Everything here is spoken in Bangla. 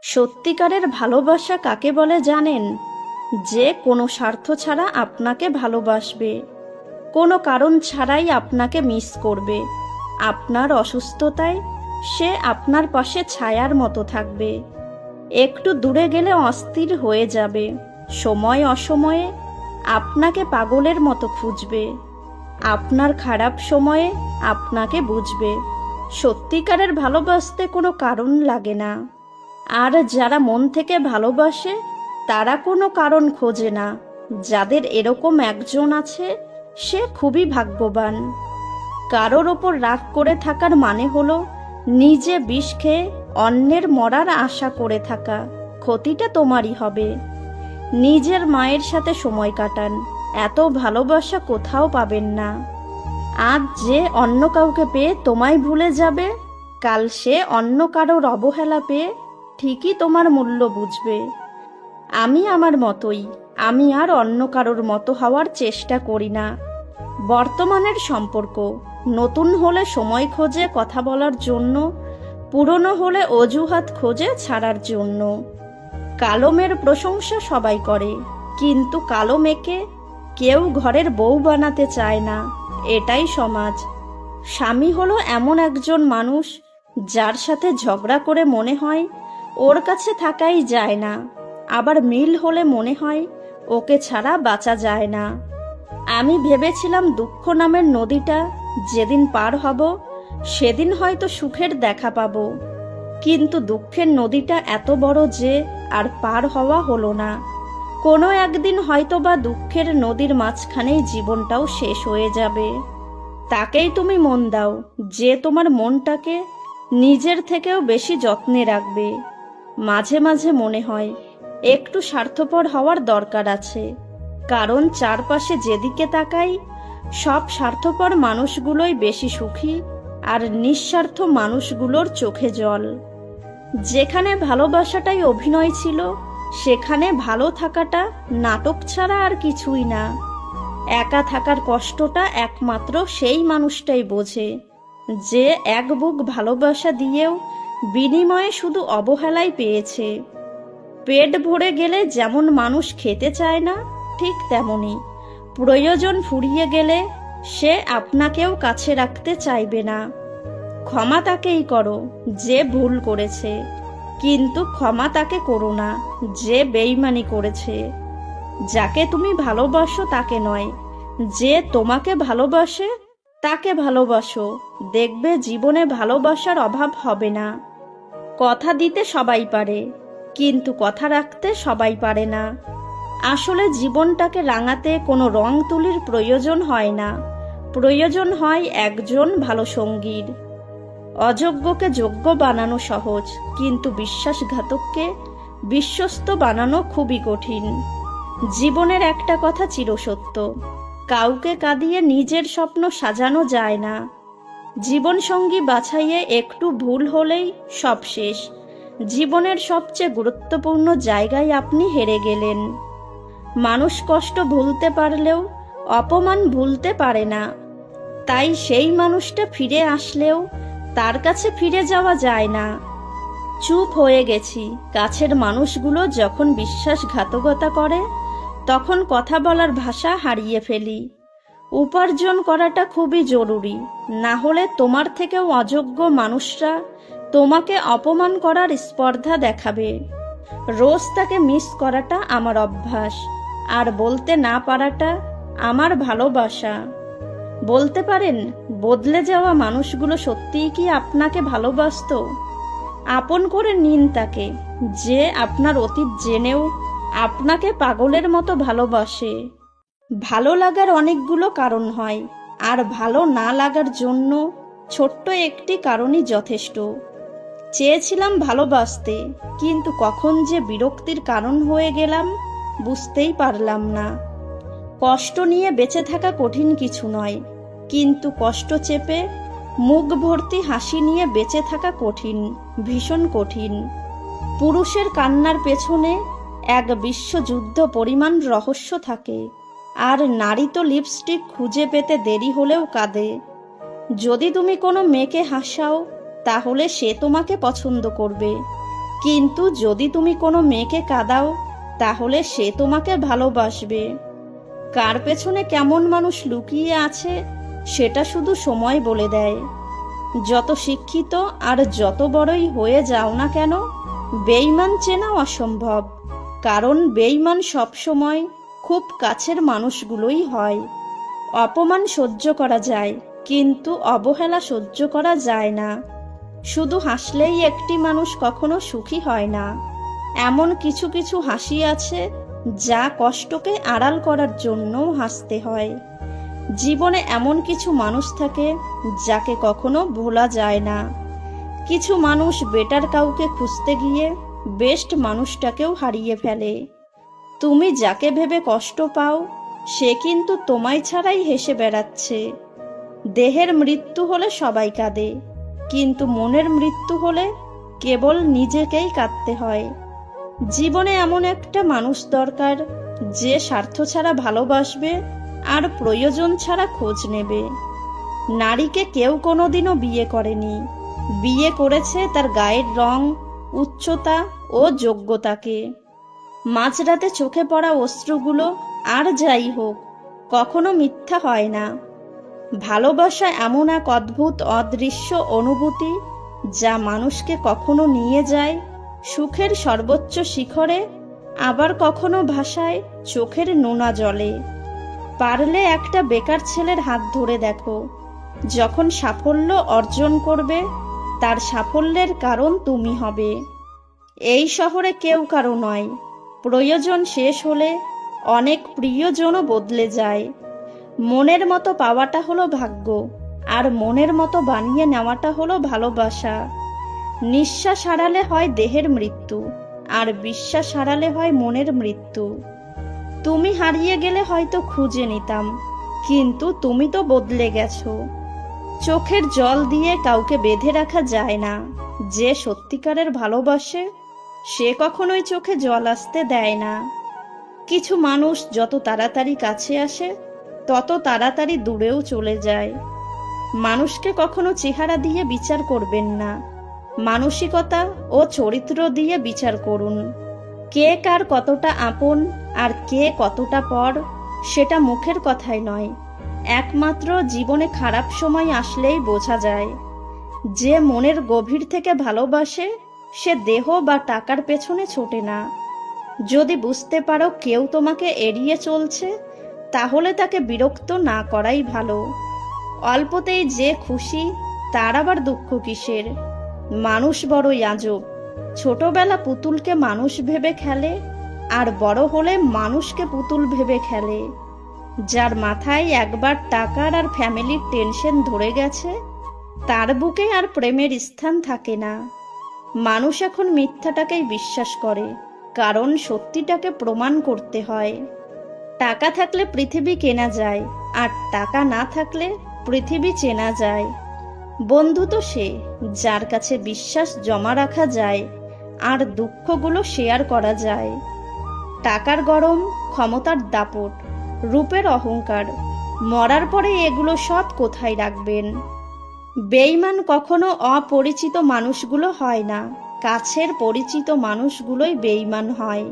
সত্যিকারের ভালোবাসা কাকে বলে জানেন? যে কোনো স্বার্থ ছাড়া আপনাকে ভালোবাসবে, কোনো কারণ ছাড়াই আপনাকে মিস করবে। আপনার অসুস্থতায় সে আপনার পাশে ছায়ার মতো থাকবে। একটু দূরে গেলে অস্থির হয়ে যাবে। সময় অসময়ে আপনাকে পাগলের মতো খুঁজবে। আপনার খারাপ সময়ে আপনাকে বুঝবে। সত্যিকারের ভালোবাসতে কোনো কারণ লাগে না। আর যারা মন থেকে ভালোবাসে তারা কোনো কারণ খোঁজে না। যাদের এরকম একজন আছে সে খুবই ভাগ্যবান। কারোর ওপর রাগ করে থাকার মানে হলো নিজে বিষ খেয়ে অন্যের মরার আশা করে থাকা। ক্ষতিটা তোমারই হবে। নিজের মায়ের সাথে সময় কাটান, এত ভালোবাসা কোথাও পাবেন না। আজ যে অন্য কাউকে পেয়ে তোমায় ভুলে যাবে, কাল সে অন্য কারোর অবহেলা পেয়ে ঠিকই তোমার মূল্য বুঝবে। আমি আমার মতোই, আমি আর অন্য কারোর মতো হওয়ার চেষ্টা করি না। বর্তমানের সম্পর্ক নতুন হলে সময় খোঁজে কথা বলার জন্য, পুরনো হলে অজুহাত খোঁজে ছাড়ার জন্য। কালো মেয়ের প্রশংসা সবাই করে, কিন্তু কালো মেয়েকে কেউ ঘরের বউ বানাতে চায় না। এটাই সমাজ। স্বামী হলো এমন একজন মানুষ যার সাথে ঝগড়া করে মনে হয় ওর কাছে থাকাই যায় না, আবার মিল হলে মনে হয় ওকে ছাড়া বাঁচা যায় না। আমি ভেবেছিলাম দুঃখ নামের নদীটা যেদিন পার হব সেদিন হয়তো সুখের দেখা পাবো, কিন্তু দুঃখের নদীটা এত বড় যে আর পার হওয়া হলো না। কোনো একদিন হয়তোবা দুঃখের নদীর মাঝখানেই জীবনটাও শেষ হয়ে যাবে। তাকেই তুমি মন দাও যে তোমার মনটাকে নিজের থেকেও বেশি যত্নে রাখবে। মাঝে মাঝে মনে হয় একটু স্বার্থপর হওয়ার দরকার আছে, কারণ চারপাশে যেদিকে তাকাই সব স্বার্থপর মানুষগুলোই বেশি সুখী, আর নিঃস্বার্থ মানুষগুলোর চোখে জল। যেখানে ভালোবাসাটাই অভিনয় ছিল সেখানে ভালো থাকাটা নাটক ছাড়া আর কিছুই না। একা থাকার কষ্টটা একমাত্র সেই মানুষটাই বোঝে যে এক বুক ভালোবাসা দিয়েও বিনিময়ে শুধু অবহেলাই পেয়েছে। পেট ভরে গেলে যেমন মানুষ খেতে চায় না, ঠিক তেমনি প্রয়োজন ফুরিয়ে গেলে সে আপনাকেও কাছে রাখতে চাইবে না। ক্ষমা তাকেই করো যে ভুল করেছে, কিন্তু ক্ষমা তাকে করো না যে বেইমানি করেছে। যাকে তুমি ভালোবাসো তাকে নয়, যে তোমাকে ভালোবাসে তাকে ভালোবাসো। দেখবে জীবনে ভালোবাসার অভাব হবে না। কথা দিতে সবাই পারে, কিন্তু কথা রাখতে সবাই পারে না। আসলে জীবনটাকে রাঙাতে কোনো রং তুলির প্রয়োজন হয় না, প্রয়োজন হয় একজন ভালো সঙ্গীর। অযোগ্যকে যোগ্য বানানো সহজ, কিন্তু বিশ্বাসঘাতককে বিশ্বস্ত বানানো খুবই কঠিন। জীবনের একটা কথা চিরসত্য, কাউকে কাঁদিয়ে নিজের স্বপ্ন সাজানো যায় না। জীবনসঙ্গী বাছাইয়ে একটু ভুল হলেই সব শেষ। জীবনের সবচেয়ে গুরুত্বপূর্ণ জায়গায় আপনি হেরে গেলেন। মানুষ কষ্ট ভুলতে পারলেও অপমান ভুলতে পারে না। তাই সেই মানুষটা ফিরে আসলেও তার কাছে ফিরে যাওয়া যায় না। চুপ হয়ে গেছি, কাছের মানুষগুলো যখন বিশ্বাসঘাতকতা করে তখন কথা বলার ভাষা হারিয়ে ফেলি। উপার্জন করাটা খুবই জরুরি, না হলে তোমার থেকেও অযোগ্য মানুষরা তোমাকে অপমান করার স্পর্ধা দেখাবে। রোজ তাকে মিস করাটা আমার অভ্যাস, আর বলতে না পারাটা আমার ভালোবাসা। বলতে পারেন, বদলে যাওয়া মানুষগুলো সত্যিই কি আপনাকে ভালোবাসতো? আপন করে নিন তাকে, যে আপনার অতীত জেনেও আপনাকে পাগলের মতো ভালোবাসে। ভালো লাগার অনেকগুলো কারণ হয়, আর ভালো না লাগার জন্য ছোট্ট একটি কারণই যথেষ্ট। চেয়েছিলাম ভালোবাসতে, কিন্তু কখন যে বিরক্তির কারণ হয়ে গেলাম বুঝতেই পারলাম না। কষ্ট নিয়ে বেঁচে থাকা কঠিন কিছু নয়, কিন্তু কষ্ট চেপে মুখ ভর্তি হাসি নিয়ে বেঁচে থাকা কঠিন, ভীষণ কঠিন। পুরুষের কান্নার পেছনে এক বিশ্বযুদ্ধ পরিমাণ রহস্য থাকে, আর নারী তো লিপস্টিক খুঁজে পেতে দেরি হলেও কাঁদে। যদি তুমি কোনো মেয়েকে হাসাও তাহলে সে তোমাকে পছন্দ করবে, কিন্তু যদি তুমি কোনো মেয়েকে কাঁদাও, তাহলে সে তোমাকে ভালোবাসবে। কার পেছনে কেমন মানুষ লুকিয়ে আছে সেটা শুধু সময় বলে দেয়। যত শিক্ষিত আর যত বড়ই হয়ে যাও না কেন, বেঈমান চেনা অসম্ভব। কারণ বেঈমান সবসময় খুব কাছের মানুষগুলোই হয়। অপমান সহ্য করা যায়, কিন্তু অবহেলা সহ্য করা যায় না। শুধু হাসলেই একটি মানুষ কখনো সুখী হয় না। এমন কিছু কিছু হাসি আছে যা কষ্টকে আড়াল করার জন্যও হাসতে হয়। জীবনে এমন কিছু মানুষ থাকে যাকে কখনো ভোলা যায় না। কিছু মানুষ বেটার কাউকে খুঁজতে গিয়ে বেস্ট মানুষটাকেও হারিয়ে ফেলে। তুমি যাকে ভেবে কষ্ট পাও, সে কিন্তু তোমায় ছাড়াই হেসে বেড়াচ্ছে। দেহের মৃত্যু হলে সবাই কাঁদে, কিন্তু মনের মৃত্যু হলে কেবল নিজেকেই কাঁদতে হয়। জীবনে এমন একটা মানুষ দরকার যে স্বার্থ ছাড়া ভালোবাসবে আর প্রয়োজন ছাড়া খোঁজ নেবে। নারীকে কেউ কোনোদিনও বিয়ে করেনি, বিয়ে করেছে তার গায়ের রং, উচ্চতা ও যোগ্যতাকে। মাঝরাতে চোখে পড়া অশ্রুগুলো আর যাই হোক কখনো মিথ্যা হয় না। ভালোবাসা এমন এক অদ্ভুত অদৃশ্য অনুভূতি যা মানুষকে কখনো নিয়ে যায় সুখের সর্বোচ্চ শিখরে, আবার কখনো ভাসায় চোখের নোনা জলে। পারলে একটা বেকার ছেলের হাত ধরে দেখো, যখন সাফল্য অর্জন করবে তার সাফল্যের কারণ তুমি হবে। এই শহরে কেউ কারো নয়, প্রয়োজন শেষ হলে অনেক প্রিয়জনও বদলে যায়। মনের মতো পাওয়াটা হলো ভাগ্য, আর মনের মতো বানিয়ে নেওয়াটা হলো ভালোবাসা। নিঃশ্বাস হারালে হয় দেহের মৃত্যু, আর বিশ্বাস হারালে হয় মনের মৃত্যু। তুমি হারিয়ে গেলে হয়তো খুঁজে নিতাম, কিন্তু তুমি তো বদলে গেছো। চোখের জল দিয়ে কাউকে বেঁধে রাখা যায় না। যে সত্যিকারের ভালোবাসে সে কখনোই চোখে জল আসতে দেয় না। কিছু মানুষ যত তাড়াতাড়ি কাছে আসে তত তাড়াতাড়ি দূরেও চলে যায়। মানুষকে কখনো চেহারা দিয়ে বিচার করবেন না, মানসিকতা ও চরিত্র দিয়ে বিচার করুন। কে কার কতটা আপন আর কে কতটা পর সেটা মুখের কথাই নয়, একমাত্র জীবনে খারাপ সময় আসলেই বোঝা যায়। যে মনের গভীর থেকে ভালোবাসে সে দেহ বা টাকার পেছনে ছোটে না। যদি বুঝতে পারো কেউ তোমাকে এড়িয়ে চলছে, তাহলে তাকে বিরক্ত না করাই ভালো। অল্পতেই যে খুশি, তার আবার দুঃখ কিসের? মানুষ বড়ই আজব। ছোটবেলা পুতুলকে মানুষ ভেবে খেলে, আর বড় হলে মানুষকে পুতুল ভেবে খেলে। যার মাথায় একবার টাকার আর ফ্যামিলির টেনশন ধরে গেছে, তার বুকে আর প্রেমের স্থান থাকে না। মানুষ এখন মিথ্যাটাকেই বিশ্বাস করে, কারণ সত্যিটাকে প্রমাণ করতে হয়। টাকা থাকলে পৃথিবী কেনা যায়, আর টাকা না থাকলে পৃথিবী চেনা যায়। বন্ধু তো সে যার কাছে বিশ্বাস জমা রাখা যায় আর দুঃখগুলো শেয়ার করা যায়। টাকার গরম, ক্ষমতার দাপট, রূপের অহংকার, মরার পরে এগুলো সব কোথায় রাখবেন? বেঈমান কখনো অপরিচিত মানুষগুলো হয় না, কাছের পরিচিত মানুষগুলোই বেঈমান হয়।